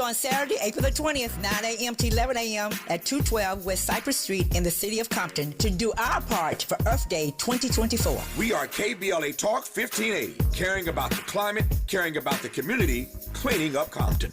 on Saturday, April the 20th, 9 a.m. to 11 a.m. at 212 West Cypress Street in the city of Compton to do our part for Earth Day 2024. We are KBLA Talk 1580, caring about the climate, caring about the community, cleaning up Compton.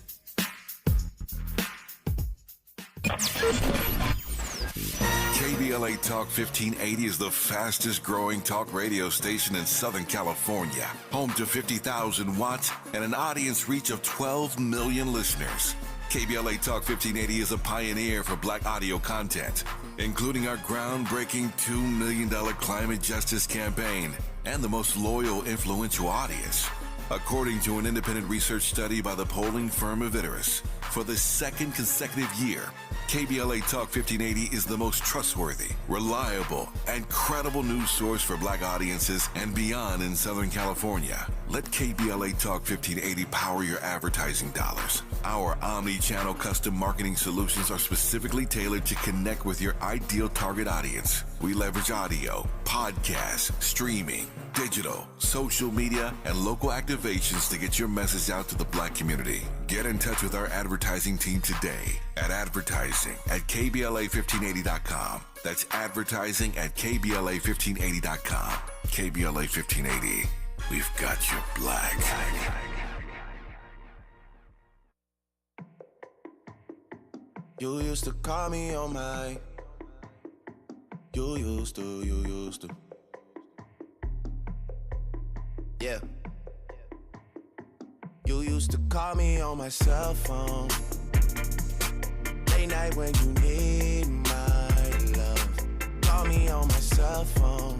KBLA Talk 1580 is the fastest growing talk radio station in Southern California, home to 50,000 watts and an audience reach of 12 million listeners. KBLA Talk 1580 is a pioneer for Black audio content, including our groundbreaking $2 million climate justice campaign and the most loyal, influential audience. According to an independent research study by the polling firm Aviterus, for the second consecutive year, KBLA Talk 1580 is the most trustworthy, reliable, and credible news source for Black audiences and beyond in Southern California. Let KBLA Talk 1580 power your advertising dollars. Our omni-channel custom marketing solutions are specifically tailored to connect with your ideal target audience. We leverage audio, podcasts, streaming, digital, social media, and local activations to get your message out to the Black community. Get in touch with our advertising team today at advertising@KBLA1580.com. That's advertising@KBLA1580.com. KBLA 1580. We've got you Black. You used to call me on my. You used to. Yeah. You used to call me on my cell phone. Late night when you need my love. Call me on my cell phone.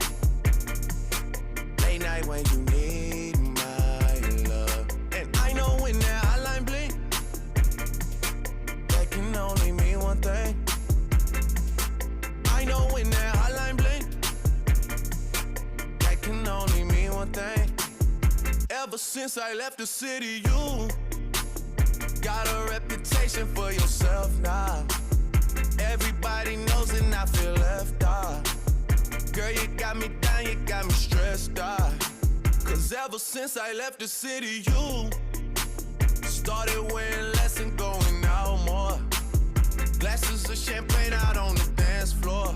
Late night when you need my love. And I know when that hotline blink, that can only mean one thing. I know when that hotline blink, that can only mean one thing. Ever since I left the city, you got a reputation for yourself now. Everybody knows and I feel left out. Girl, you got me down, you got me stressed out. Cause ever since I left the city, you started wearing less and going out more. Glasses of champagne out on the dance floor.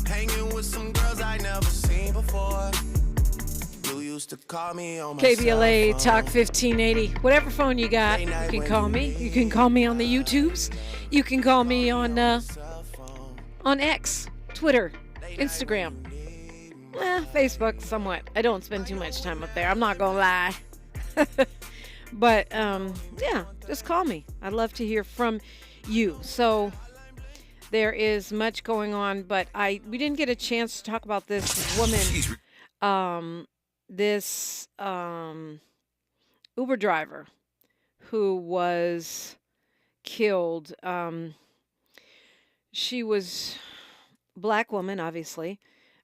Hanging with some girls I never seen before. Used to call me on my KBLA Talk 1580. Whatever phone you got, you can call me. You can call me on the YouTubes. You can call me on X, Twitter, Instagram, Facebook somewhat. I don't spend too much time up there. I'm not gonna lie. But yeah, just call me. I'd love to hear from you. So there is much going on, but we didn't get a chance to talk about this woman. This Uber driver who was killed. She was a Black woman, obviously,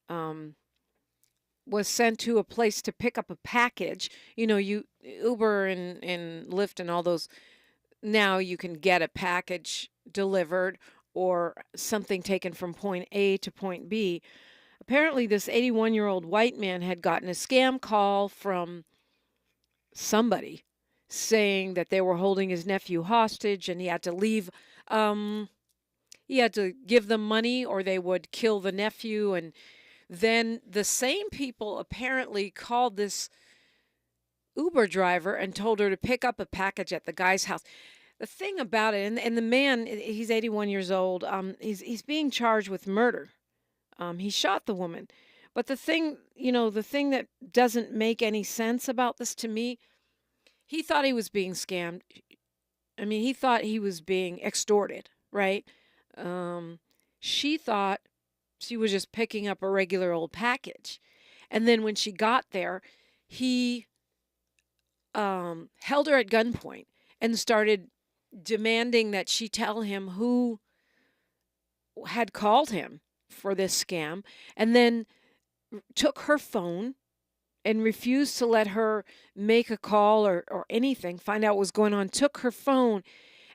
was sent to a place to pick up a package. You know, Uber and Lyft and all those, now you can get a package delivered or something taken from point A to point B. Apparently, this 81-year-old white man had gotten a scam call from somebody saying that they were holding his nephew hostage and he had to leave. He had to give them money or they would kill the nephew. And then the same people apparently called this Uber driver and told her to pick up a package at the guy's house. The thing about it, and the man, he's 81 years old, he's being charged with murder. He shot the woman. But the thing that doesn't make any sense about this to me, he thought he was being scammed. I mean, he thought he was being extorted, right? She thought she was just picking up a regular old package. And then when she got there, he held her at gunpoint and started demanding that she tell him who had called him for this scam, and then took her phone and refused to let her make a call or anything, find out what was going on, took her phone.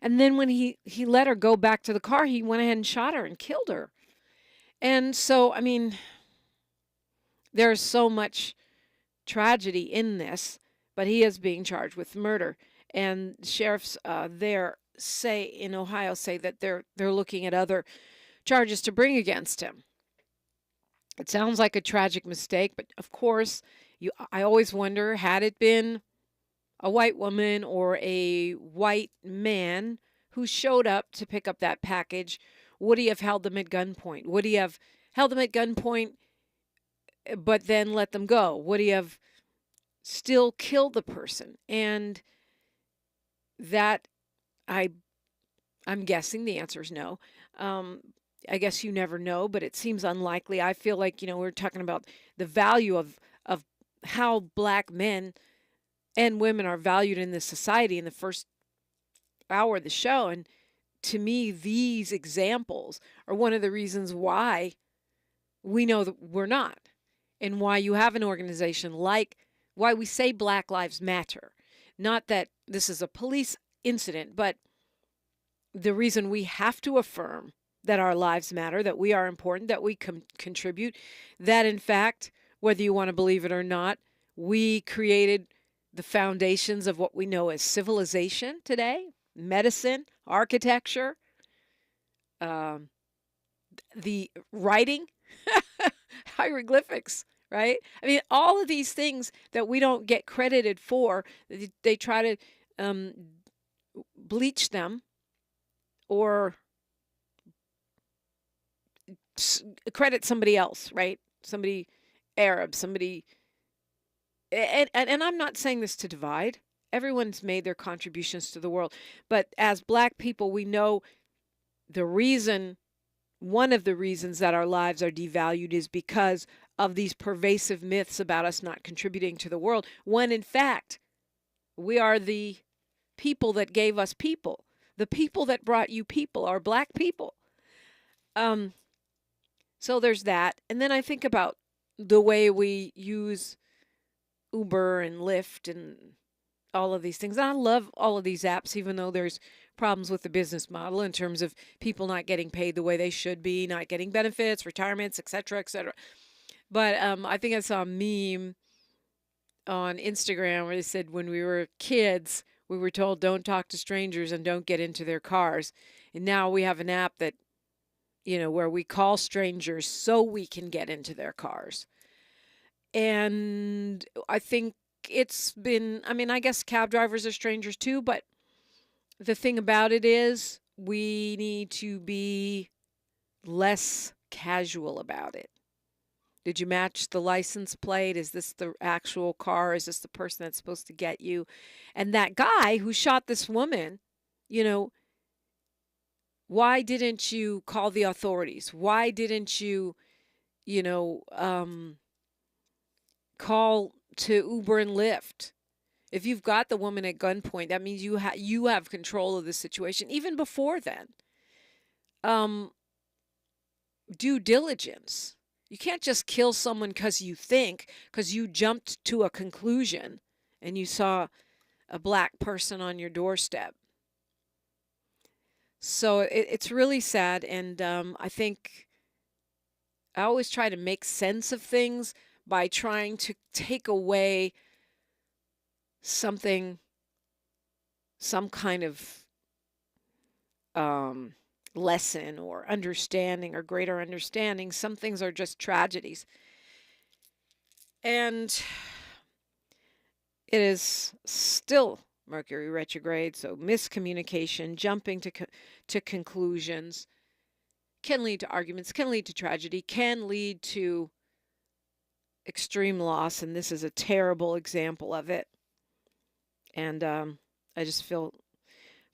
And then when he let her go back to the car, he went ahead and shot her and killed her. And so, I mean, there's so much tragedy in this, but he is being charged with murder. And sheriffs there say in Ohio say that they're looking at other charges to bring against him. It sounds like a tragic mistake, but of course, I always wonder, had it been a white woman or a white man who showed up to pick up that package, would he have held them at gunpoint? Would he have held them at gunpoint but then let them go? Would he have still killed the person? And that, I'm guessing the answer is no. I guess you never know, but it seems unlikely. I feel like, we're talking about the value of how black men and women are valued in this society in the first hour of the show. And to me, these examples are one of the reasons why we know that we're not, and why you have an organization like, why we say Black Lives Matter. Not that this is a police incident, but the reason we have to affirm that our lives matter, that we are important, that we contribute, that in fact, whether you want to believe it or not, we created the foundations of what we know as civilization today, medicine, architecture, the writing, hieroglyphics, right? I mean, all of these things that we don't get credited for, they try to bleach them or credit somebody else, right? Somebody Arab, somebody, and I'm not saying this to divide. Everyone's made their contributions to the world. But as black people, we know one of the reasons that our lives are devalued is because of these pervasive myths about us not contributing to the world, when in fact, we are the people that gave us people. The people that brought you people are black people. So there's that. And then I think about the way we use Uber and Lyft and all of these things. And I love all of these apps, even though there's problems with the business model in terms of people not getting paid the way they should be, not getting benefits, retirements, et cetera, et cetera. But I think I saw a meme on Instagram where they said when we were kids, we were told don't talk to strangers and don't get into their cars. And now we have an app that, where we call strangers so we can get into their cars. And I think it's been, I guess cab drivers are strangers too, but the thing about it is we need to be less casual about it. Did you match the license plate? Is this the actual car? Is this the person that's supposed to get you? And that guy who shot this woman, why didn't you call the authorities? Why didn't you, call to Uber and Lyft? If you've got the woman at gunpoint, that means you have control of the situation. Even before then, due diligence. You can't just kill someone because you jumped to a conclusion and you saw a black person on your doorstep. So it's really sad, and I think I always try to make sense of things by trying to take away some kind of lesson or understanding or greater understanding. Some things are just tragedies. And it is still Mercury retrograde, so miscommunication, jumping to conclusions can lead to arguments, can lead to tragedy, can lead to extreme loss, and this is a terrible example of it. And I just feel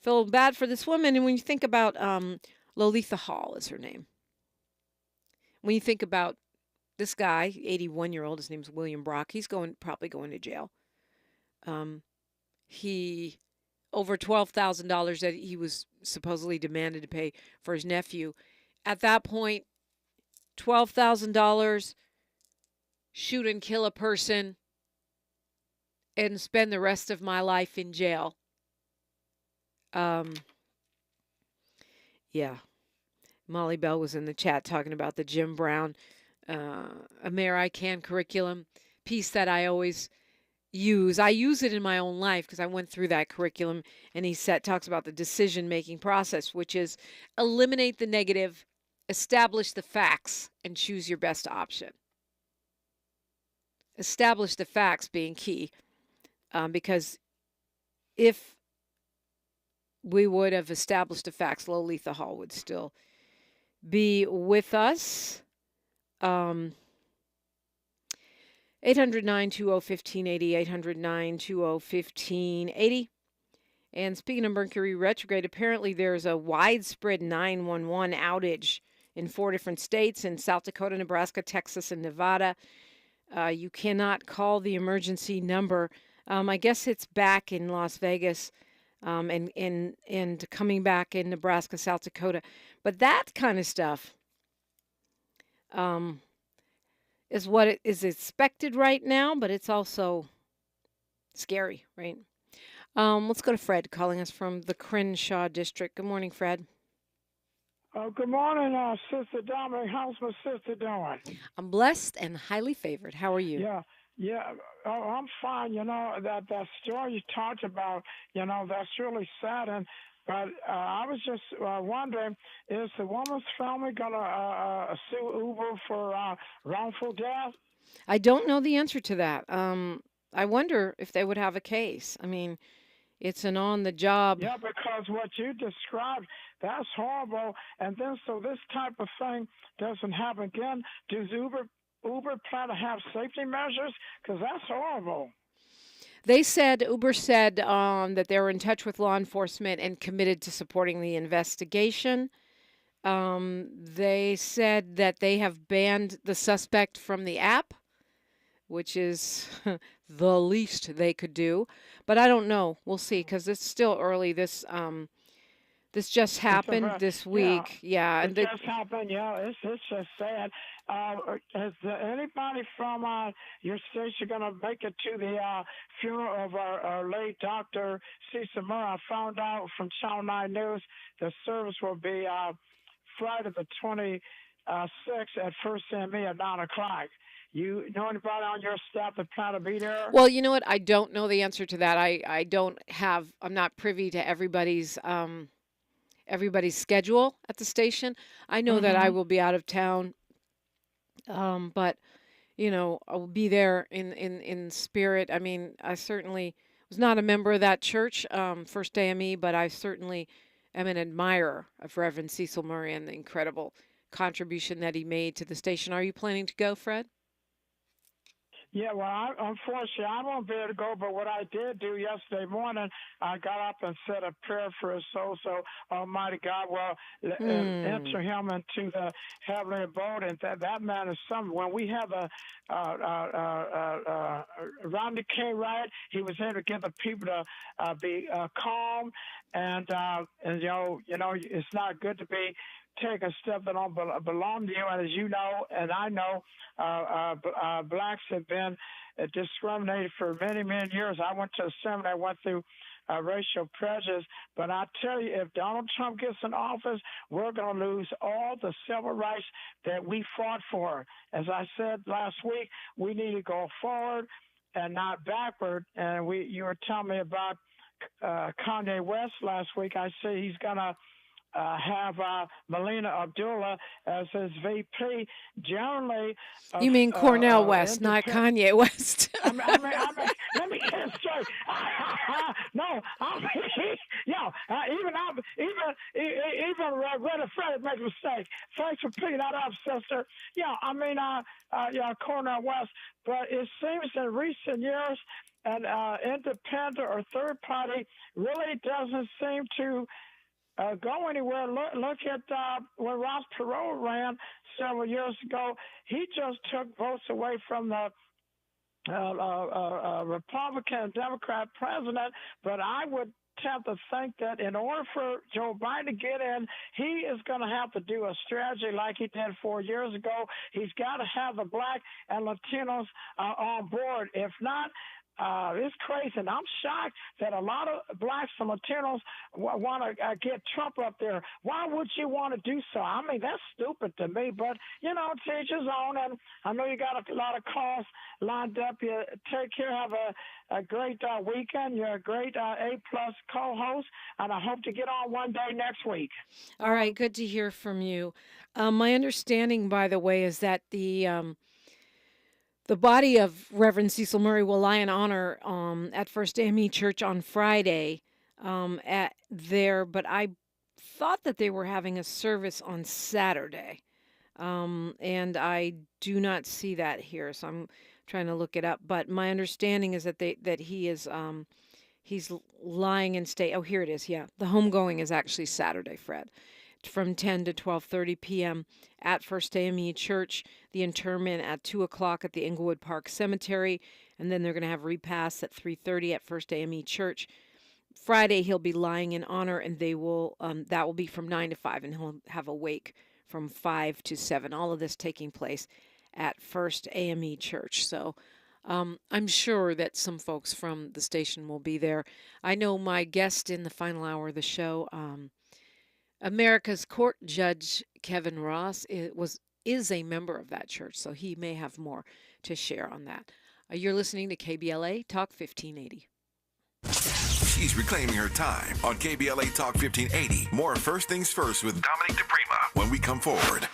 bad for this woman. And when you think about Loletha Hall is her name. When you think about this guy, 81-year-old, his name's William Brock, he's probably going to jail. He over $12,000 that he was supposedly demanded to pay for his nephew. At that point, $12,000, shoot and kill a person, and spend the rest of my life in jail. Yeah. Molly Bell was in the chat talking about the Jim Brown American curriculum piece that I always use. I use it in my own life because I went through that curriculum, and he talks about the decision-making process, which is eliminate the negative, establish the facts, and choose your best option. Establish the facts being key, because if we would have established the facts, Loletha Hall would still be with us. 800-920-1580, 800-920-1580. And speaking of Mercury retrograde, apparently there's a widespread 911 outage in 4 different states, in South Dakota, Nebraska, Texas, and Nevada. You cannot call the emergency number. I guess it's back in Las Vegas, and coming back in Nebraska, South Dakota. But that kind of stuff is what it is expected right now, but it's also scary, right? Let's go to Fred calling us from the Crenshaw district. Good morning, Fred. Good morning, Sister Dominique. How's my sister doing? I'm blessed and highly favored. How are you? Yeah. Oh, I'm fine. You know, that story you talked about, you know, that's really sad. But I was just wondering, is the woman's family going to sue Uber for wrongful death? I don't know the answer to that. I wonder if they would have a case. I mean, it's an on-the-job. Yeah, because what you described, that's horrible. And then so this type of thing doesn't happen again. Does Uber plan to have safety measures? Because that's horrible. Uber said that they were in touch with law enforcement and committed to supporting the investigation. They said that they have banned the suspect from the app, which is the least they could do. But I don't know. We'll see, because it's still early. This just happened this week. Yeah. It just happened. Yeah, it's just sad. Is anybody from your station going to make it to the funeral of our late Dr. Cecil Murray? I found out from Channel 9 News the service will be Friday the 26th at First CME at 9 o'clock. You know anybody on your staff that plan to be there? Well, you know what? I don't know the answer to that. I'm not privy to everybody's schedule at the station. I know that I will be out of town, but you know, I'll be there in spirit. I mean, I certainly was not a member of that church, First AME, but I certainly am an admirer of Reverend Cecil Murray and the incredible contribution that he made to the station. Are you planning to go, Fred? Yeah, well, unfortunately, I won't be able to go, but what I did do yesterday morning, I got up and said a prayer for his soul, so Almighty God will enter him into the heavenly abode, and that man is something. When we have Rodney King riot, he was able to get the people to be calm, and you know, it's not good to be take a step that don't belong to you. And as you know, and I know, blacks have been discriminated for many, many years. I went to a seminary, I went through racial prejudice. But I tell you, if Donald Trump gets in office, we're going to lose all the civil rights that we fought for. As I said last week, we need to go forward and not backward. And you were telling me about Kanye West last week. I say he's going to have Melina Abdullah as his VP. Generally, you mean Cornell West, not Kanye West. Let me get it straight. No, even Reverend Fred makes a mistake. Thanks for picking that up, sister. Yeah, I mean, Cornell West. But it seems in recent years, an independent or third party really doesn't seem to go anywhere. Look at when Ross Perot ran several years ago. He just took votes away from the Republican and Democrat president. But I would tend to think that in order for Joe Biden to get in, he is going to have to do a strategy like he did 4 years ago. He's got to have the black and Latinos on board. If not, It's crazy, and I'm shocked that a lot of blacks and Latinos want to get Trump up there. Why would you want to do so? I mean, that's stupid to me, but, you know, to each his own, and I know you got a lot of calls lined up. You take care, have a great weekend. You're a great A-plus co-host, and I hope to get on one day next week. All right, good to hear from you. My understanding, by the way, is that the body of Reverend Cecil Murray will lie in honor at First AME Church on Friday but I thought that they were having a service on Saturday, and I do not see that here, so I'm trying to look it up. But my understanding is that he is he's lying in state. Oh, here it is. Yeah, the homegoing is actually Saturday, Fred, from 10 to 12:30 p.m. at First AME Church, the interment at 2 o'clock at the Inglewood Park Cemetery, and then they're going to have repasts at 3:30 at First AME Church. Friday, he'll be lying in honor, and they will that will be from 9 to 5, and he'll have a wake from 5 to 7. All of this taking place at First AME Church. So I'm sure that some folks from the station will be there. I know my guest in the final hour of the show, America's Court Judge Kevin Ross, is a member of that church, so he may have more to share on that. You're listening to KBLA Talk 1580. She's reclaiming her time on KBLA Talk 1580. More First Things First with Dominique DiPrima when we come forward.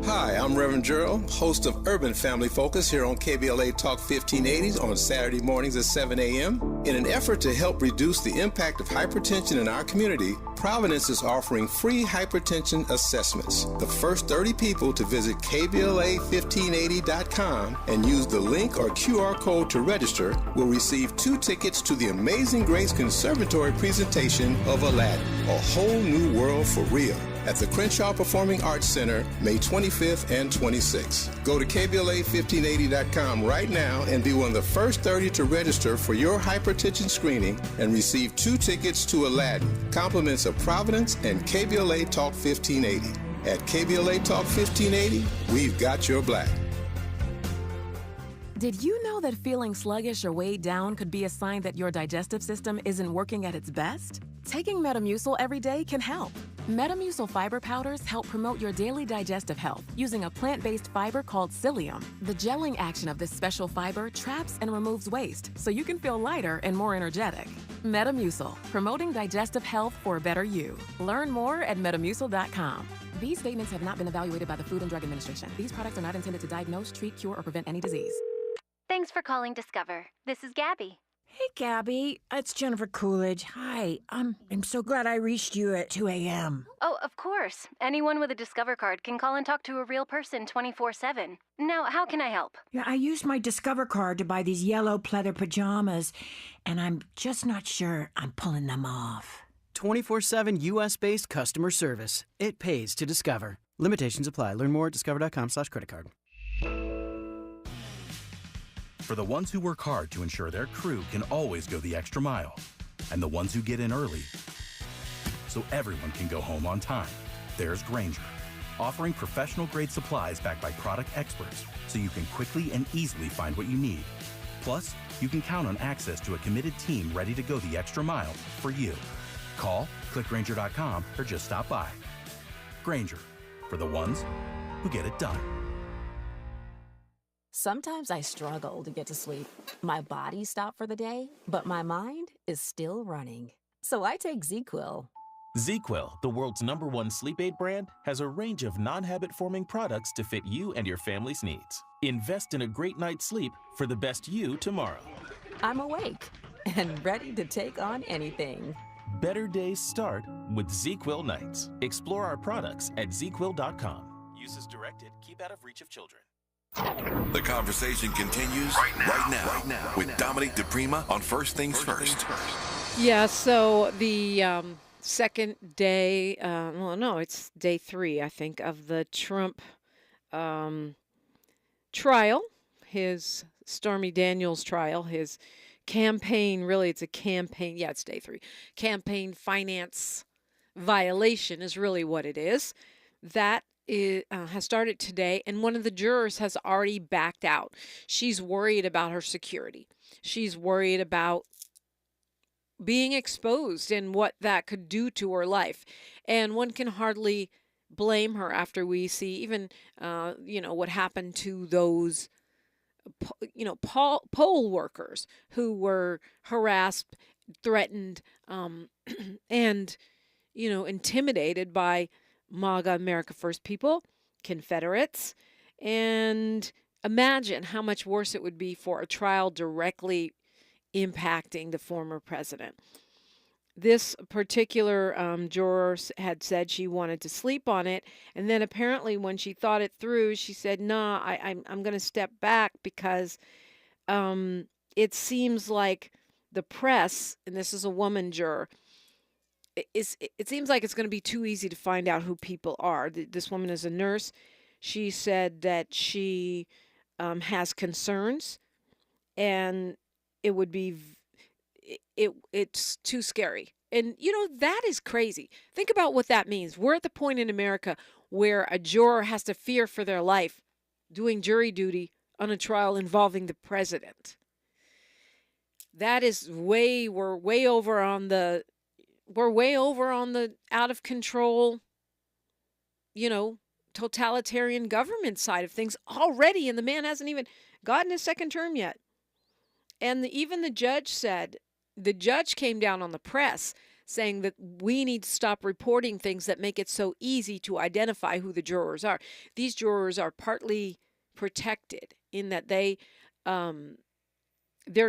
Hi, I'm Reverend Gerald, host of Urban Family Focus here on KBLA Talk 1580 on Saturday mornings at 7 a.m. In an effort to help reduce the impact of hypertension in our community, Providence is offering free hypertension assessments. The first 30 people to visit KBLA1580.com and use the link or QR code to register will receive 2 tickets to the Amazing Grace Conservatory presentation of Aladdin, A Whole New World for Real, at the Crenshaw Performing Arts Center, May 25th and 26th. Go to KBLA1580.com right now and be one of the first 30 to register for your hypertension screening and receive 2 tickets to Aladdin, compliments of Providence and KBLA Talk 1580. At KBLA Talk 1580, we've got your black. Did you know that feeling sluggish or weighed down could be a sign that your digestive system isn't working at its best? Taking Metamucil every day can help. Metamucil fiber powders help promote your daily digestive health using a plant-based fiber called psyllium. The gelling action of this special fiber traps and removes waste so you can feel lighter and more energetic. Metamucil, promoting digestive health for a better you. Learn more at metamucil.com. These statements have not been evaluated by the Food and Drug Administration. These products are not intended to diagnose, treat, cure, or prevent any disease. Thanks for calling Discover. This is Gabby. Hey, Gabby. It's Jennifer Coolidge. Hi. I'm so glad I reached you at 2 a.m. Oh, of course. Anyone with a Discover card can call and talk to a real person 24/7. Now, how can I help? Yeah, I used my Discover card to buy these yellow pleather pajamas, and I'm just not sure I'm pulling them off. 24/7 U.S.-based customer service. It pays to Discover. Limitations apply. Learn more at discover.com/creditcard. For the ones who work hard to ensure their crew can always go the extra mile, and the ones who get in early so everyone can go home on time, there's Grainger, offering professional-grade supplies backed by product experts so you can quickly and easily find what you need. Plus, you can count on access to a committed team ready to go the extra mile for you. Call, click Grainger.com, or just stop by. Grainger, for the ones who get it done. Sometimes I struggle to get to sleep. My body stopped for the day, but my mind is still running. So I take ZzzQuil. ZzzQuil, the world's #1 sleep aid brand, has a range of non-habit-forming products to fit you and your family's needs. Invest in a great night's sleep for the best you tomorrow. I'm awake and ready to take on anything. Better days start with ZzzQuil nights. Explore our products at ZzzQuil.com. Use as directed. Keep out of reach of children. The conversation continues right now with Dominique DiPrima on First Things First. Yeah, so the second day, it's day 3, I think, of the Trump trial, his Stormy Daniels trial, his campaign, really it's a campaign, it's day 3, campaign finance violation is really what it is. That has started today, and one of the jurors has already backed out. She's worried about her security. She's worried about being exposed and what that could do to her life. And one can hardly blame her after we see even, what happened to those, poll workers who were harassed, threatened, and, intimidated by MAGA, America First people, Confederates. And imagine how much worse it would be for a trial directly impacting the former president. This particular juror had said she wanted to sleep on it, and then apparently when she thought it through, she said, "Nah, I'm going to step back because it seems like the press," and this is a woman juror, it seems like it's going to be too easy to find out who people are. This woman is a nurse. She said that she has concerns, and it would be it's too scary. And that is crazy. Think about what that means. We're at the point in America where a juror has to fear for their life doing jury duty on a trial involving the president. That is we're way over on the out of control, totalitarian government side of things already, and the man hasn't even gotten his second term yet. And even the judge came down on the press saying that we need to stop reporting things that make it so easy to identify who the jurors are. These jurors are partly protected in that their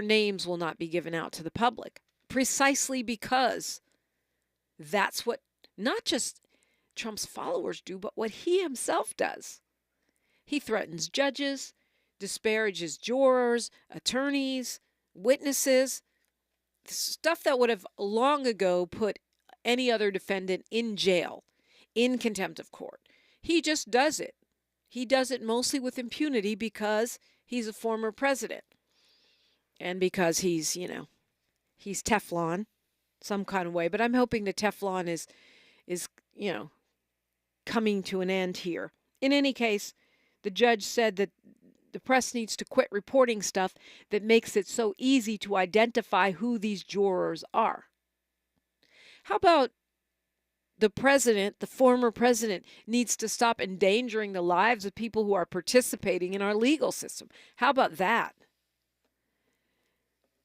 names will not be given out to the public, precisely because that's what not just Trump's followers do, but what he himself does. He threatens judges, disparages jurors, attorneys, witnesses, stuff that would have long ago put any other defendant in jail, in contempt of court. He just does it. He does it mostly with impunity because he's a former president and because he's Teflon some kind of way. But I'm hoping the Teflon is coming to an end here. In any case, the judge said that the press needs to quit reporting stuff that makes it so easy to identify who these jurors are. How about the president, the former president, needs to stop endangering the lives of people who are participating in our legal system? How about that?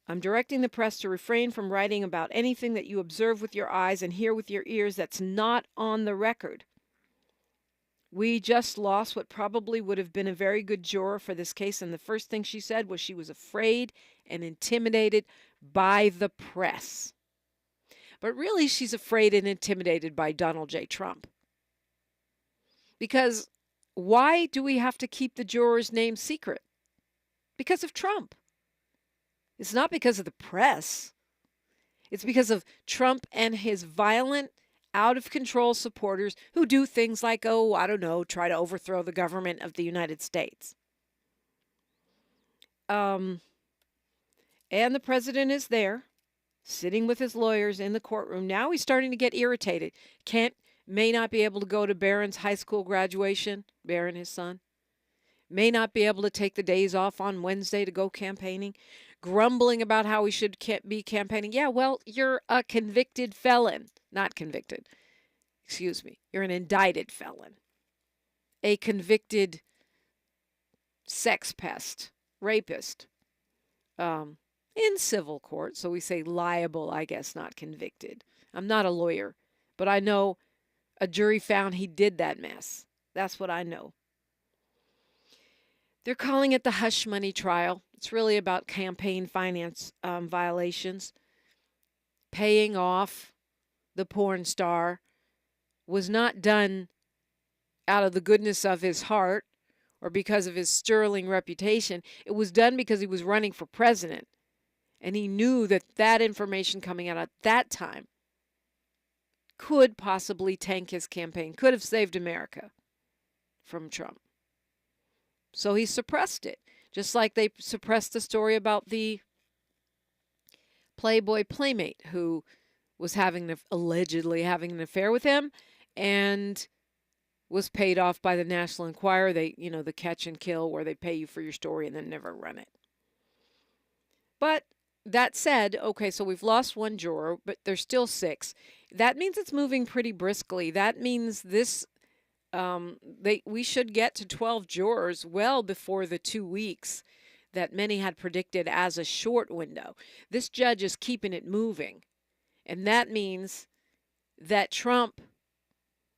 I'm directing the press to refrain from writing about anything that you observe with your eyes and hear with your ears that's not on the record. We just lost what probably would have been a very good juror for this case, and the first thing she said was she was afraid and intimidated by the press. But really, she's afraid and intimidated by Donald J. Trump. Because why do we have to keep the juror's name secret? Because of Trump. It's not because of the press. It's because of Trump and his violent, out-of-control supporters who do things like, try to overthrow the government of the United States. And the president is there, sitting with his lawyers in the courtroom. Now he's starting to get irritated. May not be able to go to Barron's high school graduation, Barron, his son. May not be able to take the days off on Wednesday to go campaigning. Grumbling about how he should be campaigning. Yeah, well, you're a convicted felon. Not convicted. Excuse me. You're an indicted felon. A convicted sex pest, rapist. In civil court, so we say liable, I guess, not convicted. I'm not a lawyer, but I know a jury found he did that mess. That's what I know. They're calling it the hush money trial. It's really about campaign finance violations. Paying off the porn star was not done out of the goodness of his heart or because of his sterling reputation. It was done because he was running for president. And he knew that information coming out at that time could possibly tank his campaign, could have saved America from Trump. So he suppressed it, just like they suppressed the story about the Playboy playmate who was allegedly having an affair with him, and was paid off by the National Enquirer. They, the catch and kill where they pay you for your story and then never run it. But that said, okay, so we've lost one juror, but there's still 6. That means it's moving pretty briskly. That means this we should get to 12 jurors well before the 2 weeks that many had predicted as a short window. This judge is keeping it moving. And that means that Trump,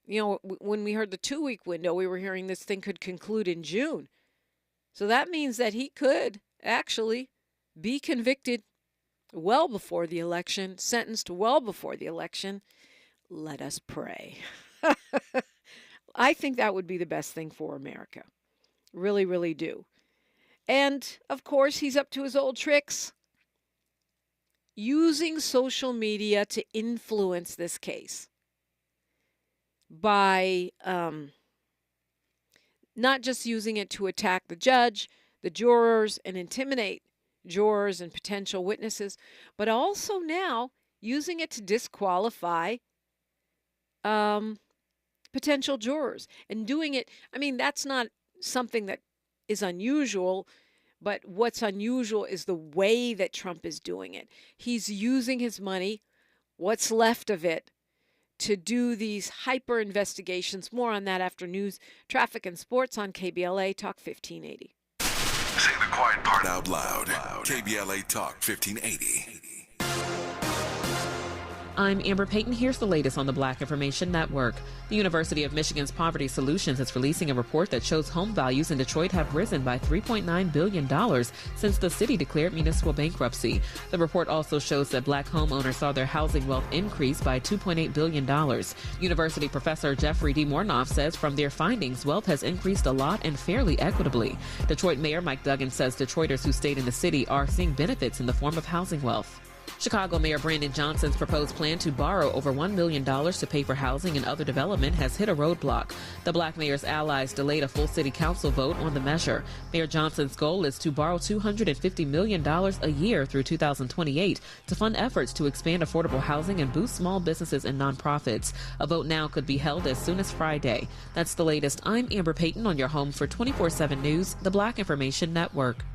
when we heard the 2-week window, we were hearing this thing could conclude in June. So that means that he could actually be convicted well before the election, sentenced well before the election. Let us pray. I think that would be the best thing for America. Really, really do. And, of course, he's up to his old tricks, using social media to influence this case by not just using it to attack the judge, the jurors, and intimidate jurors and potential witnesses, but also now using it to disqualify potential jurors. And doing it, that's not something that is unusual, but what's unusual is the way that Trump is doing it. He's using his money, what's left of it, to do these hyper investigations. More on that after news, traffic, and sports on KBLA Talk 1580. Say the quiet part out loud. KBLA Talk 1580. I'm Amber Payton. Here's the latest on the Black Information Network. The University of Michigan's Poverty Solutions is releasing a report that shows home values in Detroit have risen by $3.9 billion since the city declared municipal bankruptcy. The report also shows that Black homeowners saw their housing wealth increase by $2.8 billion. University professor Jeffrey D. Mornoff says from their findings, wealth has increased a lot and fairly equitably. Detroit Mayor Mike Duggan says Detroiters who stayed in the city are seeing benefits in the form of housing wealth. Chicago Mayor Brandon Johnson's proposed plan to borrow over $1 million to pay for housing and other development has hit a roadblock. The Black mayor's allies delayed a full city council vote on the measure. Mayor Johnson's goal is to borrow $250 million a year through 2028 to fund efforts to expand affordable housing and boost small businesses and nonprofits. A vote now could be held as soon as Friday. That's the latest. I'm Amber Payton on your home for 24/7 News, the Black Information Network.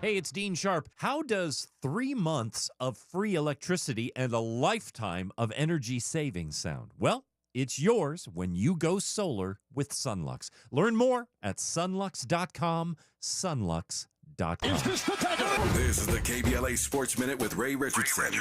Hey, it's Dean Sharp. How does 3 months of free electricity and a lifetime of energy savings sound? Well, it's yours when you go solar with Sunlux. Learn more at sunlux.com, sunlux.com. This is the KBLA Sports Minute with Ray Richardson.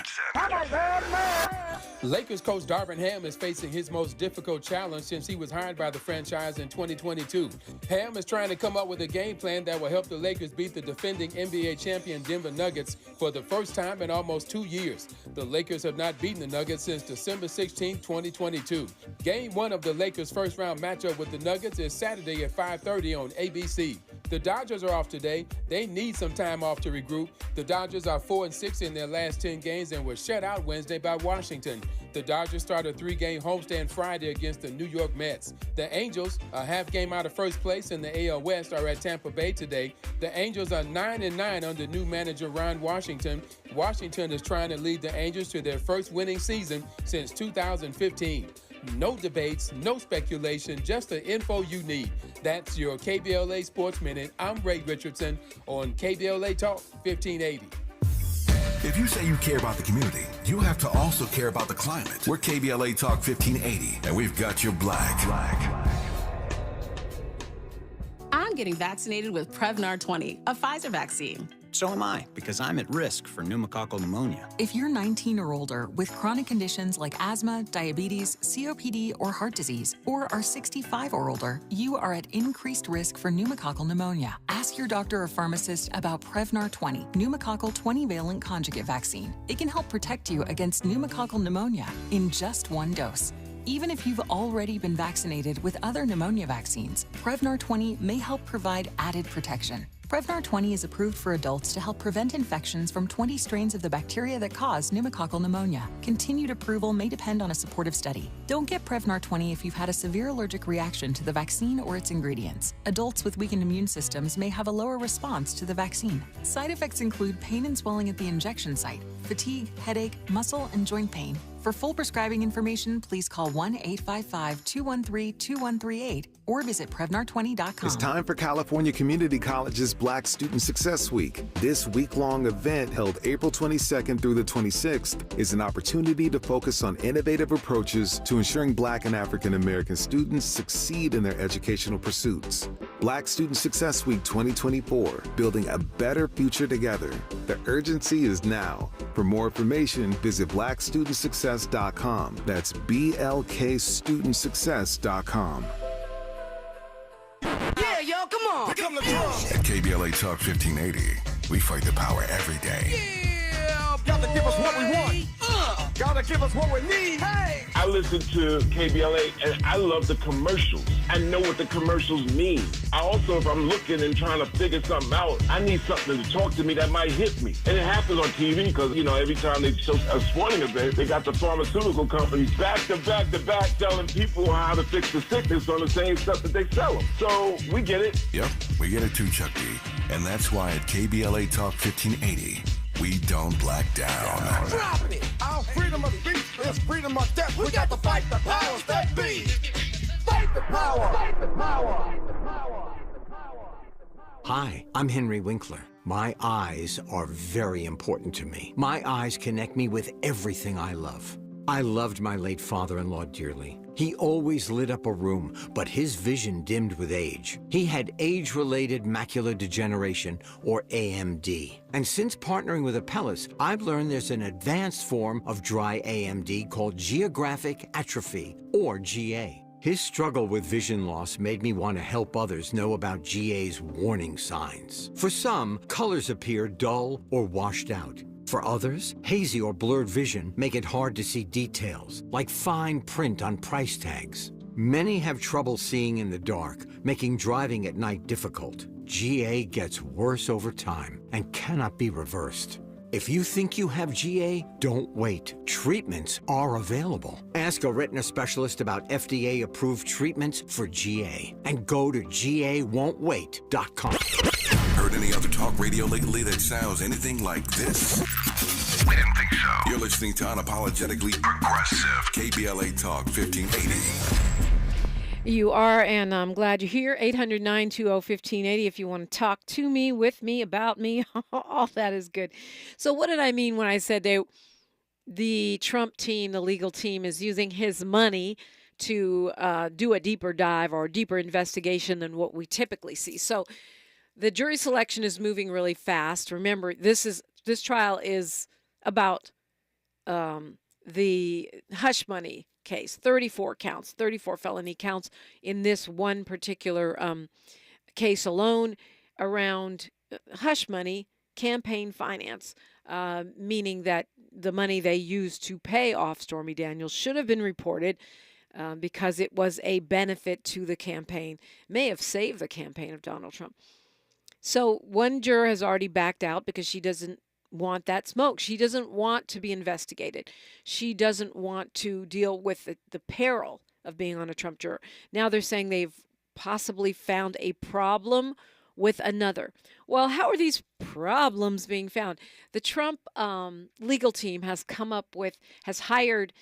Lakers coach Darvin Ham is facing his most difficult challenge since he was hired by the franchise in 2022. Ham is trying to come up with a game plan that will help the Lakers beat the defending NBA champion Denver Nuggets for the first time in almost 2 years. The Lakers have not beaten the Nuggets since December 16, 2022. Game 1 of the Lakers' first-round matchup with the Nuggets is Saturday at 5:30 on ABC. The Dodgers are off today. They need some time off to regroup. The Dodgers are 4-6 in their last 10 games and were shut out Wednesday by Washington. The Dodgers start a 3-game homestand Friday against the New York Mets. The Angels, a half game out of first place in the AL West, are at Tampa Bay today. The Angels are 9-9 under new manager Ron Washington. Washington is trying to lead the Angels to their first winning season since 2015. No debates, no speculation, just the info you need. That's your KBLA Sports Minute. I'm Ray Richardson on KBLA Talk 1580. If you say you care about the community, you have to also care about the climate. We're KBLA Talk 1580, and we've got your black. I'm getting vaccinated with Prevnar 20, a Pfizer vaccine. So am I, because I'm at risk for pneumococcal pneumonia. If you're 19 or older with chronic conditions like asthma, diabetes, COPD, or heart disease, or are 65 or older, you are at increased risk for pneumococcal pneumonia. Ask your doctor or pharmacist about Prevnar 20, pneumococcal 20-valent conjugate vaccine. It can help protect you against pneumococcal pneumonia in just one dose. Even if you've already been vaccinated with other pneumonia vaccines, Prevnar 20 may help provide added protection. Prevnar 20 is approved for adults to help prevent infections from 20 strains of the bacteria that cause pneumococcal pneumonia. Continued approval may depend on a supportive study. Don't get Prevnar 20 if you've had a severe allergic reaction to the vaccine or its ingredients. Adults with weakened immune systems may have a lower response to the vaccine. Side effects include pain and swelling at the injection site, fatigue, headache, muscle and joint pain, For full prescribing information, please call 1-855-213-2138 or visit Prevnar20.com. It's time for California Community College's Black Student Success Week. This week-long event, held April 22nd through the 26th, is an opportunity to focus on innovative approaches to ensuring Black and African American students succeed in their educational pursuits. Black Student Success Week 2024, building a better future together. The urgency is now. For more information, visit blackstudentsuccess.com. That's blkstudentsuccess.com. Yeah, yo, come on. Pick up the drums. At KBLA Talk 1580, we fight the power every day. Yeah, gotta give us what we want. Gotta give us what we need. Hey. I listen to KBLA and I love the commercials. I know what the commercials mean. I also, if I'm looking and trying to figure something out, I need something to talk to me that might hit me. And it happens on TV because, you know, every time they show a sporting event, they got the pharmaceutical companies back to back to back telling people how to fix the sickness on the same stuff that they sell them. So we get it. Yep, we get it too, Chuck D. And that's why at KBLA Talk 1580, we don't black down. Drop it. Our freedom of speech is freedom of death. We got to fight the powers that be. Fight the power. Fight the power. Hi, I'm Henry Winkler. My eyes are very important to me. My eyes connect me with everything I love. I loved my late father-in-law dearly. He always lit up a room, but his vision dimmed with age. He had age-related macular degeneration, or AMD. And since partnering with Apellis, I've learned there's an advanced form of dry AMD called geographic atrophy, or GA. His struggle with vision loss made me want to help others know about GA's warning signs. For some, colors appear dull or washed out. For others, hazy or blurred vision make it hard to see details, like fine print on price tags. Many have trouble seeing in the dark, making driving at night difficult. GA gets worse over time and cannot be reversed. If you think you have GA, don't wait. Treatments are available. Ask a retina specialist about FDA-approved treatments for GA and go to GAWon'tWait.com. Heard any other talk radio lately that sounds anything like this? We didn't think so. You're listening to Unapologetically Progressive, KBLA Talk 1580. You are, and I'm glad you're here. 800-920-1580 if you want to talk to me, with me, about me. All that is good. So what did I mean when I said the Trump team, the legal team, is using his money to do a deeper dive or a deeper investigation than what we typically see? So the jury selection is moving really fast. Remember, this trial is about the hush money case, 34 counts, 34 felony counts in this one particular case alone around hush money, campaign finance, meaning that the money they used to pay off Stormy Daniels should have been reported because it was a benefit to the campaign, may have saved the campaign of Donald Trump. So one juror has already backed out because she doesn't want that smoke. She doesn't want to be investigated. She doesn't want to deal with the peril of being on a Trump juror. Now they're saying they've possibly found a problem with another. Well, how are these problems being found? The Trump legal team has hired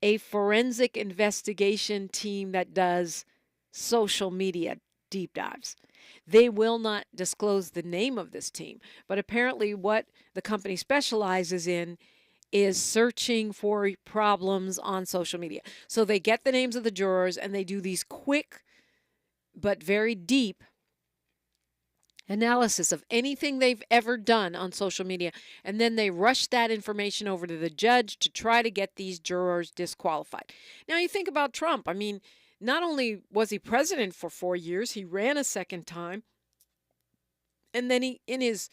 a forensic investigation team that does social media deep dives. They will not disclose the name of this team, but apparently what the company specializes in is searching for problems on social media. So they get the names of the jurors and they do these quick but very deep analysis of anything they've ever done on social media, and then they rush that information over to the judge to try to get these jurors disqualified. Now you think about Trump. I mean, not only was he president for 4 years, he ran a second time. And then he, in his,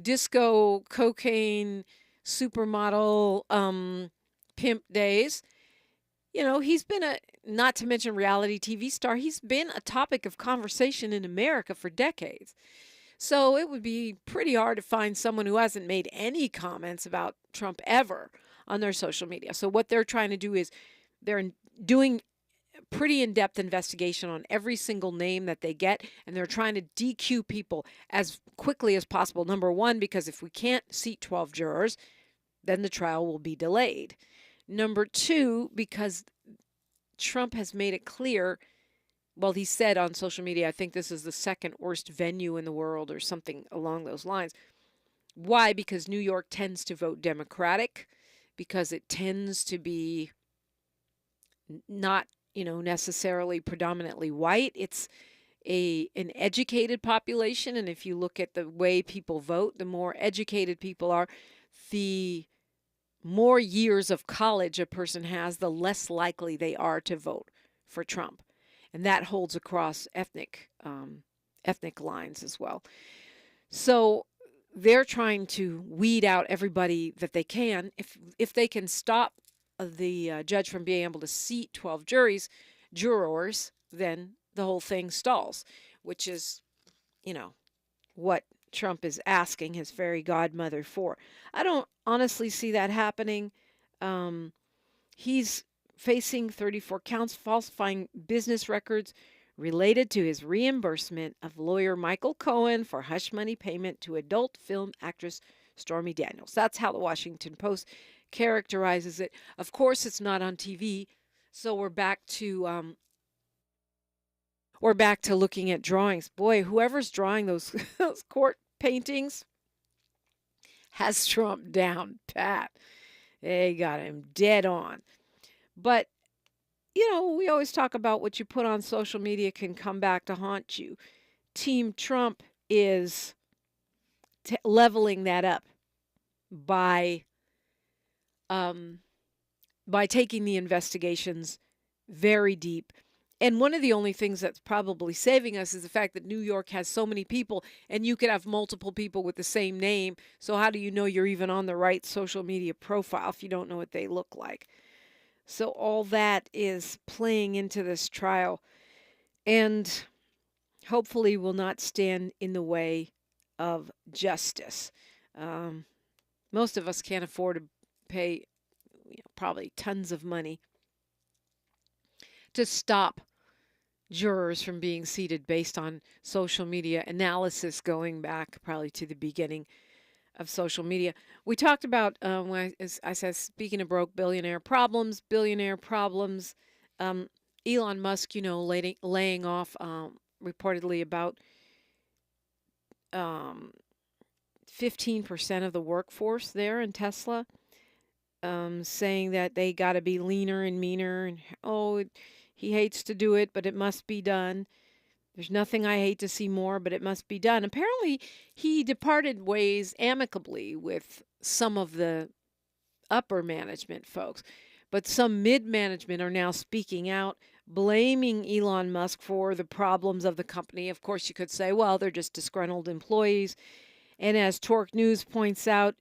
disco, cocaine, supermodel, pimp days, he's been not to mention reality TV star, he's been a topic of conversation in America for decades. So it would be pretty hard to find someone who hasn't made any comments about Trump ever on their social media. So what they're trying to do is they're doing pretty in-depth investigation on every single name that they get, and they're trying to DQ people as quickly as possible. Number one, because if we can't seat 12 jurors, then the trial will be delayed. Number two, because Trump has made it clear, well, he said on social media, I think this is the second worst venue in the world or something along those lines. Why? Because New York tends to vote Democratic, because it tends to be not, necessarily predominantly white. It's an educated population, and if you look at the way people vote, the more educated people are, the more years of college a person has, the less likely they are to vote for Trump. And that holds across ethnic lines as well. So they're trying to weed out everybody that they can. If they can stop the judge from being able to seat 12 jurors, then the whole thing stalls, which is, what Trump is asking his fairy godmother for. I don't honestly see that happening. He's facing 34 counts falsifying business records related to his reimbursement of lawyer Michael Cohen for hush money payment to adult film actress Stormy Daniels. That's how the Washington Post characterizes it. Of course, it's not on TV, so we're back to looking at drawings. Boy, whoever's drawing those court paintings has Trump down pat. They got him dead on. But, we always talk about what you put on social media can come back to haunt you. Team Trump is leveling that up by taking the investigations very deep. And one of the only things that's probably saving us is the fact that New York has so many people, and you could have multiple people with the same name. So how do you know you're even on the right social media profile if you don't know what they look like? So all that is playing into this trial and hopefully will not stand in the way of justice. Most of us can't afford to pay probably tons of money to stop jurors from being seated based on social media analysis going back probably to the beginning of social media. We talked about, when I said, speaking of broke billionaire problems, Elon Musk, laying off reportedly about 15% of the workforce there in Tesla, saying that they got to be leaner and meaner, and he hates to do it, but it must be done. There's nothing I hate to see more, but it must be done. Apparently, he departed ways amicably with some of the upper management folks, but some mid-management are now speaking out, blaming Elon Musk for the problems of the company. Of course, you could say, well, they're just disgruntled employees. And as Torque News points out,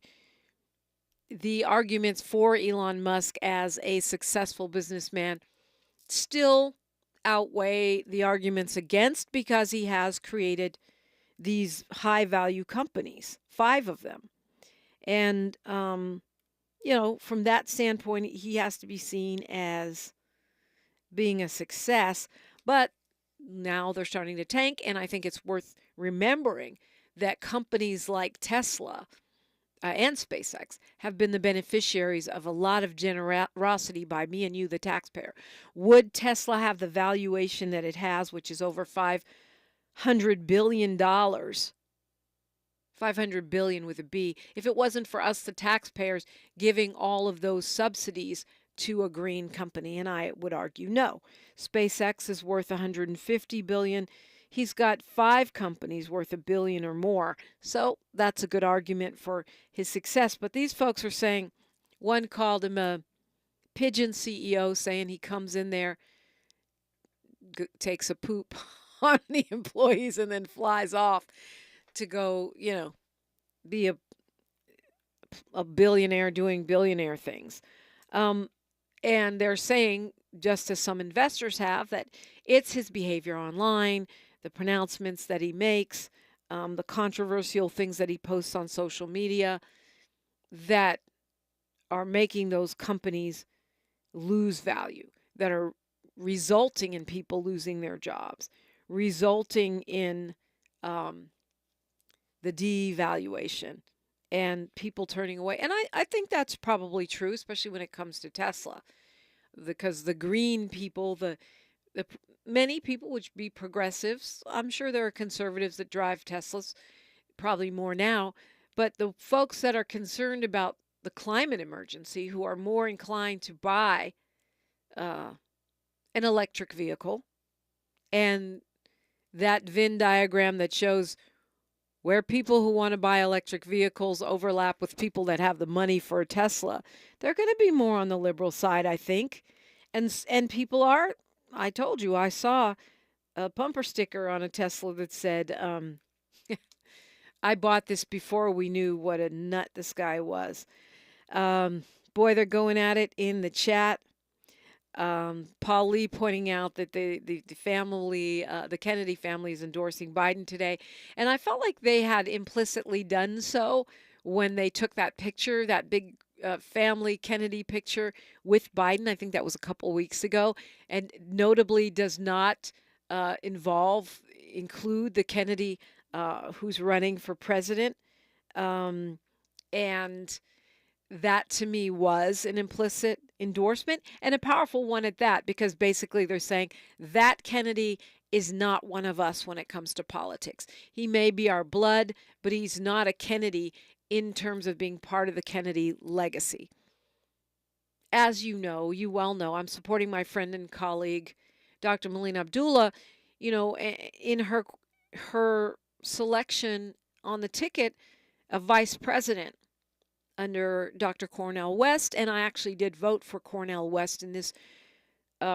the arguments for Elon Musk as a successful businessman still outweigh the arguments against, because he has created these high-value companies, 5 of them. And, from that standpoint, he has to be seen as being a success. But now they're starting to tank, and I think it's worth remembering that companies like Tesla and SpaceX have been the beneficiaries of a lot of generosity by me and you, the taxpayer. Would Tesla have the valuation that it has, which is over $500 billion, $500 billion with a B, if it wasn't for us, the taxpayers, giving all of those subsidies to a green company? And I would argue no. SpaceX is worth $150 billion. He's got 5 companies worth $1 billion or more. So that's a good argument for his success. But these folks are saying, one called him a pigeon CEO, saying he comes in there, takes a poop on the employees, and then flies off to go, be a billionaire doing billionaire things. And they're saying, just as some investors have, that it's his behavior online, the pronouncements that he makes, the controversial things that he posts on social media that are making those companies lose value, that are resulting in people losing their jobs, resulting in the devaluation and people turning away. And I think that's probably true, especially when it comes to Tesla, because the green people, the many people would be progressives. I'm sure there are conservatives that drive Teslas, probably more now, but the folks that are concerned about the climate emergency, who are more inclined to buy an electric vehicle, and that Venn diagram that shows where people who want to buy electric vehicles overlap with people that have the money for a Tesla, they're going to be more on the liberal side, I think. And people are, I told you, I saw a bumper sticker on a Tesla that said, I bought this before we knew what a nut this guy was. Boy, they're going at it in the chat. Paul Lee pointing out that the family, the Kennedy family, is endorsing Biden today. And I felt like they had implicitly done so when they took that picture, that big family Kennedy picture with Biden. I think that was a couple weeks ago. And notably does not include the Kennedy who's running for president. And that to me was an implicit endorsement, and a powerful one at that, because basically they're saying that Kennedy is not one of us when it comes to politics. He may be our blood, but he's not a Kennedy in terms of being part of the Kennedy legacy. As you know, you well know, I'm supporting my friend and colleague, Dr. Melina Abdullah, in her selection on the ticket of vice president under Dr. Cornel West, and I actually did vote for Cornel West in this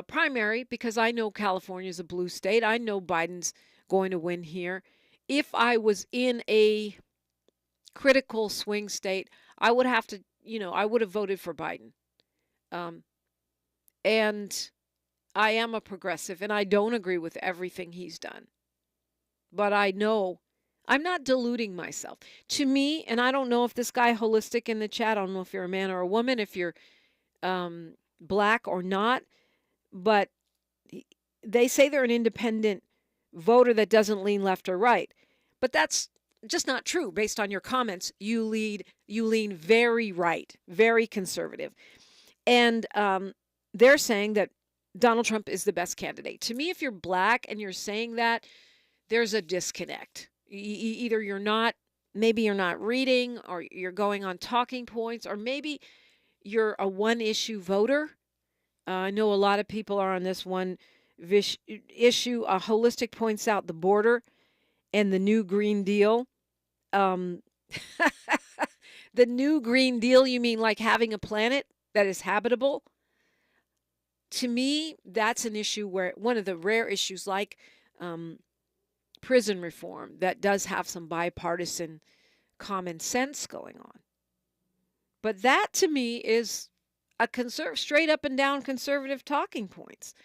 primary because I know California is a blue state. I know Biden's going to win here. If I was in a critical swing state, I would have to, I would have voted for Biden. And I am a progressive, and I don't agree with everything he's done. But I know I'm not deluding myself. To me, and I don't know if this guy Holistic in the chat, I don't know if you're a man or a woman, if you're black or not, but they say they're an independent voter that doesn't lean left or right. But that's just not true. Based on your comments, you lean very right, very conservative. And they're saying that Donald Trump is the best candidate. To me, if you're black and you're saying that, there's a disconnect. Either maybe you're not reading, or you're going on talking points, or maybe you're a one-issue voter. I know a lot of people are on this one issue. Holistic points out the border and the new Green Deal. The new Green Deal, you mean like having a planet that is habitable? To me, that's an issue where one of the rare issues like prison reform that does have some bipartisan common sense going on. But that to me is a straight up and down conservative talking points.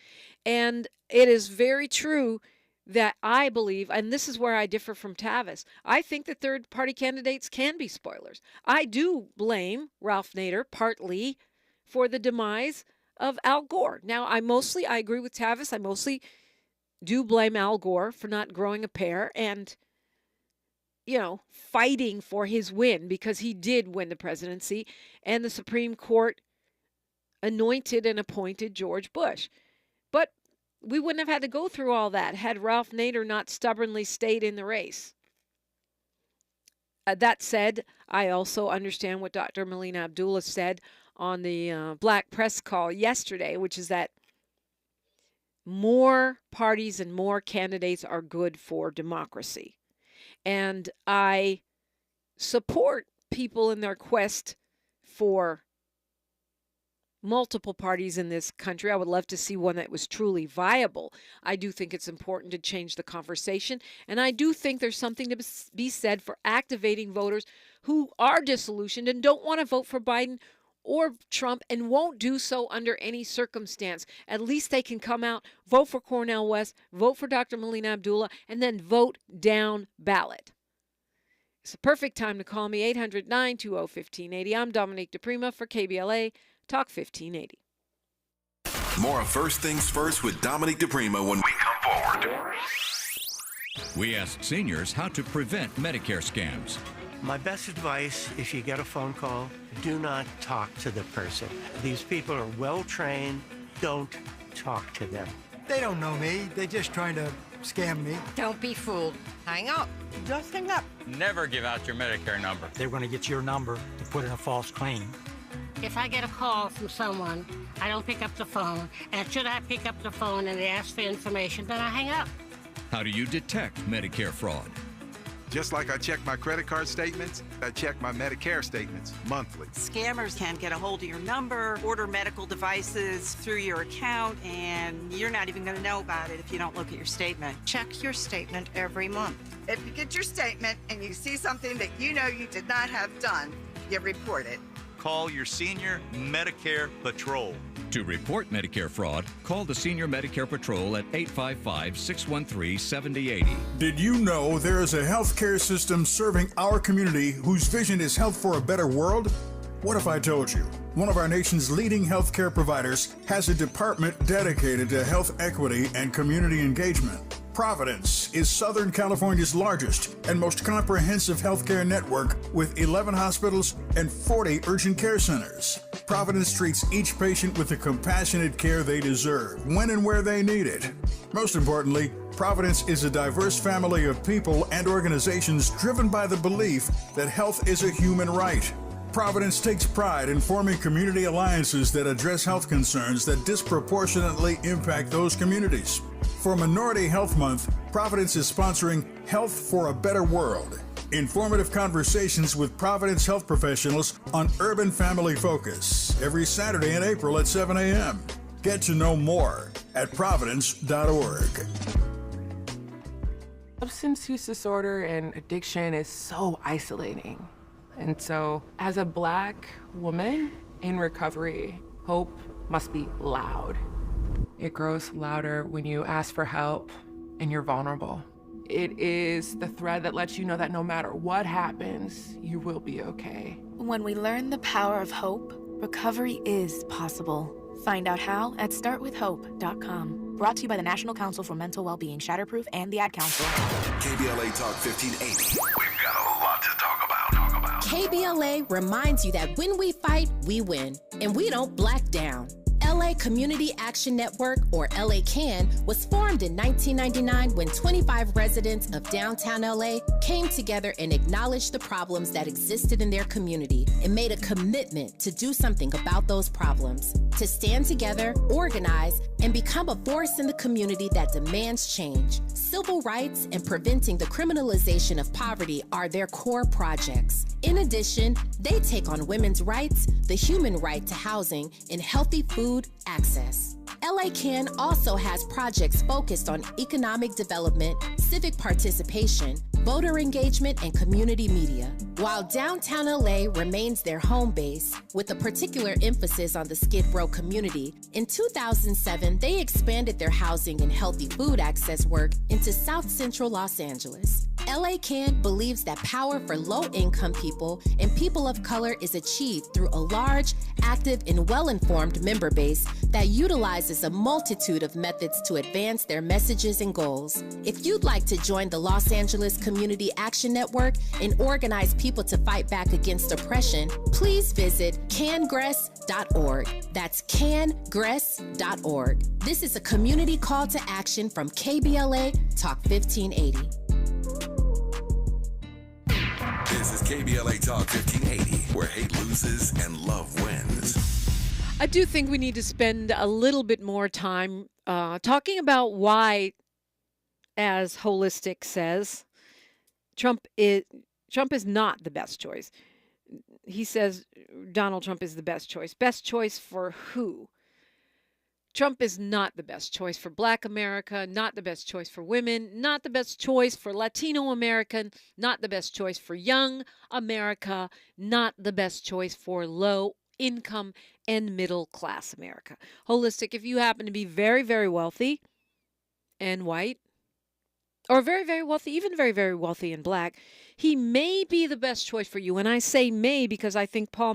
And it is very true that I believe, and this is where I differ from Tavis, I think that third party candidates can be spoilers. I do blame Ralph Nader partly for the demise of Al Gore. Now, I agree with Tavis. I mostly do blame Al Gore for not growing a pair and, fighting for his win, because he did win the presidency and the Supreme Court anointed and appointed George Bush. But we wouldn't have had to go through all that had Ralph Nader not stubbornly stayed in the race. That said, I also understand what Dr. Melina Abdullah said on the Black Press call yesterday, which is that more parties and more candidates are good for democracy. And I support people in their quest for multiple parties in this country. I would love to see one that was truly viable. I do think it's important to change the conversation. And I do think there's something to be said for activating voters who are disillusioned and don't want to vote for Biden or Trump and won't do so under any circumstance. At least they can come out, vote for Cornel West, vote for Dr. Melina Abdullah, and then vote down ballot. It's a perfect time to call me, 800-920-1580. I'm Dominique DiPrima for KBLA Talk 1580. More of First Things First with Dominique DiPrima when we come forward. We ask seniors how to prevent Medicare scams. My best advice, if you get a phone call, do not talk to the person. These people are well-trained. Don't talk to them. They don't know me. They're just trying to scam me. Don't be fooled. Hang up. Just hang up. Never give out your Medicare number. They're going to get your number to put in a false claim. If I get a call from someone, I don't pick up the phone, and should I pick up the phone and they ask for information, then I hang up. How do you detect Medicare fraud? Just like I check my credit card statements, I check my Medicare statements monthly. Scammers can get a hold of your number, order medical devices through your account, and you're not even going to know about it if you don't look at your statement. Check your statement every month. If you get your statement and you see something that you know you did not have done, you report it. Call your senior Medicare Patrol. To report Medicare fraud, call the Senior Medicare Patrol at 855-613-7080. Did you know there is a healthcare system serving our community whose vision is health for a better world? What if I told you one of our nation's leading healthcare providers has a department dedicated to health equity and community engagement? Providence is Southern California's largest and most comprehensive healthcare network with 11 hospitals and 40 urgent care centers. Providence treats each patient with the compassionate care they deserve, when and where they need it. Most importantly, Providence is a diverse family of people and organizations driven by the belief that health is a human right. Providence takes pride in forming community alliances that address health concerns that disproportionately impact those communities. For Minority Health Month, Providence is sponsoring Health for a Better World. Informative conversations with Providence health professionals on Urban Family Focus every Saturday in April at 7 a.m. Get to know more at providence.org. Substance use disorder and addiction is so isolating. And so, as a Black woman in recovery, hope must be loud. It grows louder when you ask for help and you're vulnerable. It is the thread that lets you know that no matter what happens, you will be okay. When we learn the power of hope, recovery is possible. Find out how at startwithhope.com. Brought to you by the National Council for Mental Wellbeing, Shatterproof, and the Ad Council. KBLA Talk 1580. We've got a lot to talk about. KBLA reminds you that when we fight, we win, and we don't black down. LA Community Action Network, or LA CAN, was formed in 1999 when 25 residents of downtown LA came together and acknowledged the problems that existed in their community and made a commitment to do something about those problems, to stand together, organize, and become a force in the community that demands change. Civil rights and preventing the criminalization of poverty are their core projects. In addition, they take on women's rights, the human right to housing, and healthy food access. LA CAN also has projects focused on economic development, civic participation, voter engagement, and community media. While downtown LA remains their home base, with a particular emphasis on the Skid Row community, in 2007, they expanded their housing and healthy food access work into South Central Los Angeles. LA CAN believes that power for low-income people and people of color is achieved through a large, active, and well-informed member base that utilizes a multitude of methods to advance their messages and goals. If you'd like to join the Los Angeles Community Action Network and organize people to fight back against oppression, please visit cangress.org. That's cangress.org. This is a community call to action from KBLA Talk 1580. This is KBLA Talk 1580, where hate loses and love wins. I do think we need to spend a little bit more time talking about why, as Holistic says, Trump is not the best choice. He says Donald Trump is the best choice. Best choice for who? Trump is not the best choice for Black America, not the best choice for women, not the best choice for Latino American, not the best choice for young America, not the best choice for low income and middle class America. Holistic, if you happen to be very, very wealthy and white, or very, very wealthy, even very, very wealthy and Black, he may be the best choice for you. And I say may because I think Paul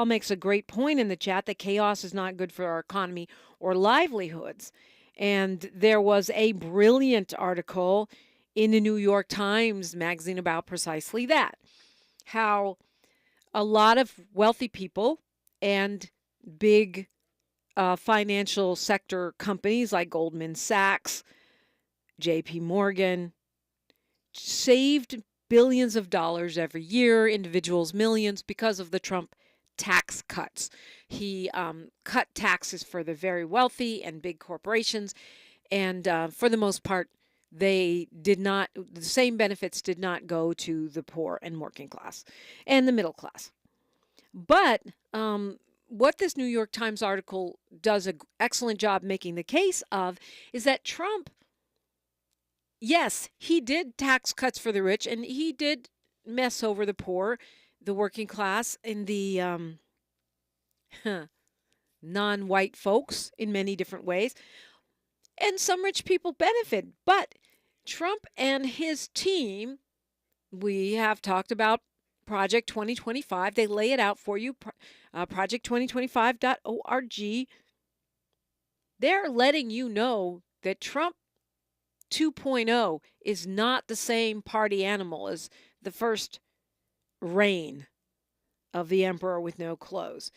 makes a great point in the chat that chaos is not good for our economy or livelihoods. And there was a brilliant article in the New York Times magazine about precisely that. how a lot of wealthy people and big financial sector companies like Goldman Sachs, JP Morgan, saved billions of dollars every year, individuals millions, because of the Trump tax cuts. He cut taxes for the very wealthy and big corporations, and for the most part, the same benefits did not go to the poor and working class and the middle class. But what this New York Times article does an excellent job making the case of is that Trump, yes, he did tax cuts for the rich, and he did mess over the poor, the working class, and the non-white folks in many different ways. And some rich people benefit. But Trump and his team, we have talked about Project 2025. They lay it out for you, project2025.org. They're letting you know that Trump 2.0 is not the same party animal as the first reign of the emperor with no clothes.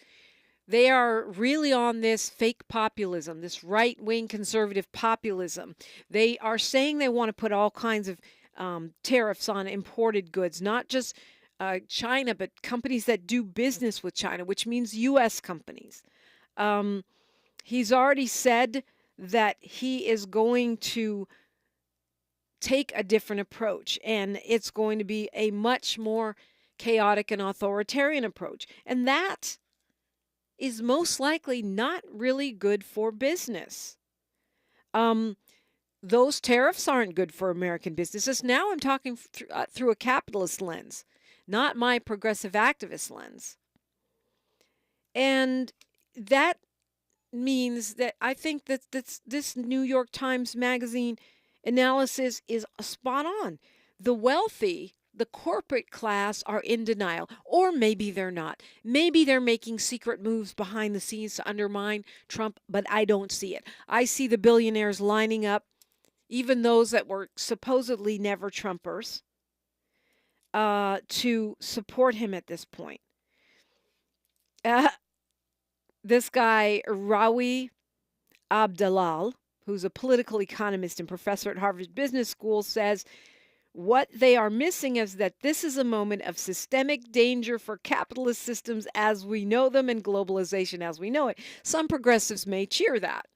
They are really on this fake populism, this right-wing conservative populism. They are saying they want to put all kinds of tariffs on imported goods, not just China, but companies that do business with China, which means U.S. companies. He's already said that he is going to take a different approach, and it's going to be a much more chaotic and authoritarian approach. And that is most likely not really good for business. Those tariffs aren't good for American businesses. Now I'm talking through a capitalist lens, not my progressive activist lens. And that means that I think that this New York Times Magazine analysis is spot on. The wealthy, the corporate class, are in denial, or maybe they're not. Maybe they're making secret moves behind the scenes to undermine Trump, but I don't see it. I see the billionaires lining up, even those that were supposedly never Trumpers, to support him at this point. This guy, Rawi Abdalal, who's a political economist and professor at Harvard Business School, says what they are missing is that this is a moment of systemic danger for capitalist systems as we know them and globalization as we know it. Some progressives may cheer that.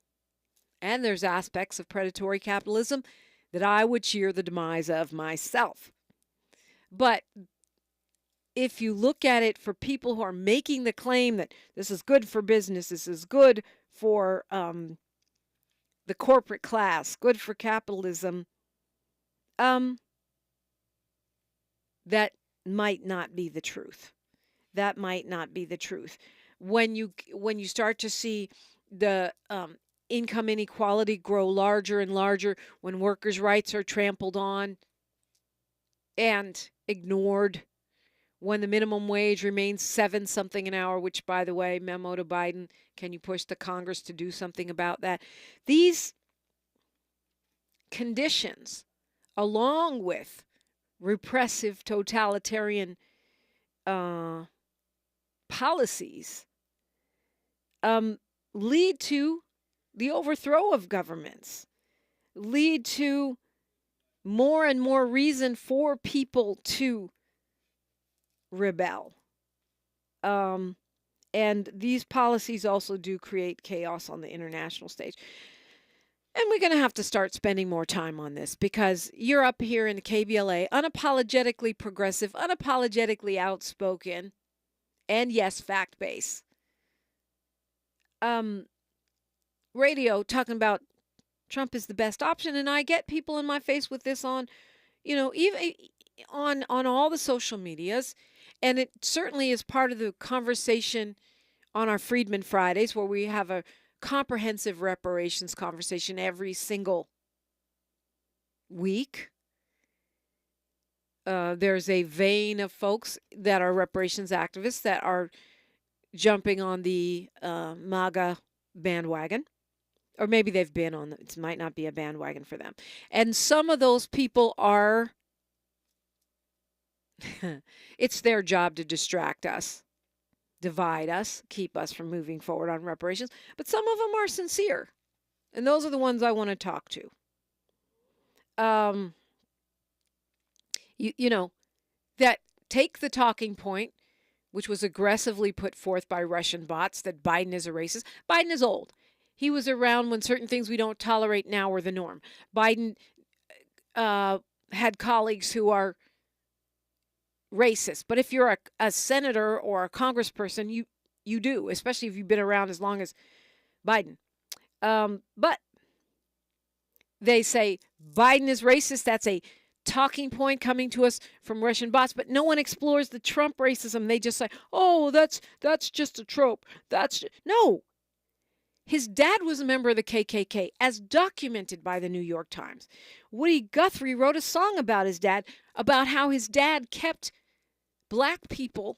And there's aspects of predatory capitalism that I would cheer the demise of myself. But if you look at it for people who are making the claim that this is good for business, this is good for the corporate class, good for capitalism, that might not be the truth. That might not be the truth. When you start to see the income inequality grow larger and larger, when workers' rights are trampled on and ignored, when the minimum wage remains 7-something an hour, which, by the way, memo to Biden, can you push the Congress to do something about that? These conditions, along with repressive totalitarian policies, lead to the overthrow of governments, lead to more and more reason for people to rebel. And these policies also do create chaos on the international stage. And we're going to have to start spending more time on this because you're up here in the KBLA, unapologetically progressive, unapologetically outspoken, and yes, fact-based. Radio talking about Trump is the best option, and I get people in my face with this on, even on all the social medias, and it certainly is part of the conversation on our Freedman Fridays, where we have a comprehensive reparations conversation every single week. There's a vein of folks that are reparations activists that are jumping on the MAGA bandwagon. Or maybe they've been on it might not be a bandwagon for them. And some of those people are It's their job to distract us, divide us, keep us from moving forward on reparations. But some of them are sincere. And those are the ones I want to talk to. You know, that take the talking point, which was aggressively put forth by Russian bots, that Biden is a racist. Biden is old. He was around when certain things we don't tolerate now were the norm. Biden had colleagues who are racist. But if you're a senator or a congressperson, you do, especially if you've been around as long as Biden. But they say Biden is racist. That's a talking point coming to us from Russian bots, but no one explores the Trump racism. They just say, "Oh, that's just a trope." No. His dad was a member of the KKK, as documented by the New York Times. Woody Guthrie wrote a song about his dad, about how his dad kept Black people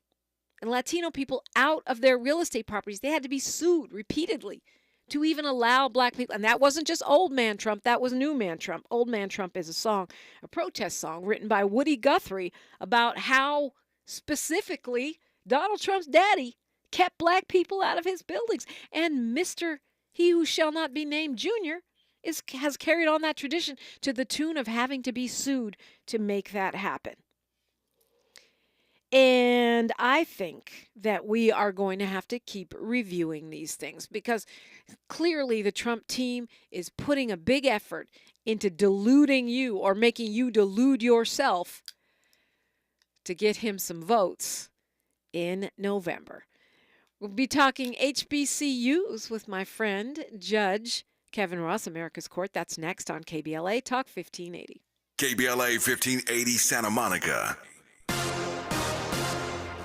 and Latino people out of their real estate properties. They had to be sued repeatedly to even allow Black people. And that wasn't just Old Man Trump, that was New Man Trump. Old Man Trump is a song, a protest song written by Woody Guthrie about how specifically Donald Trump's daddy kept Black people out of his buildings. And Mr. He Who Shall Not Be Named Jr. has carried on that tradition to the tune of having to be sued to make that happen. And I think that we are going to have to keep reviewing these things because clearly the Trump team is putting a big effort into deluding you or making you delude yourself to get him some votes in November. We'll be talking HBCUs with my friend, Judge Kevin Ross, America's Court. That's next on KBLA Talk 1580. KBLA 1580 Santa Monica.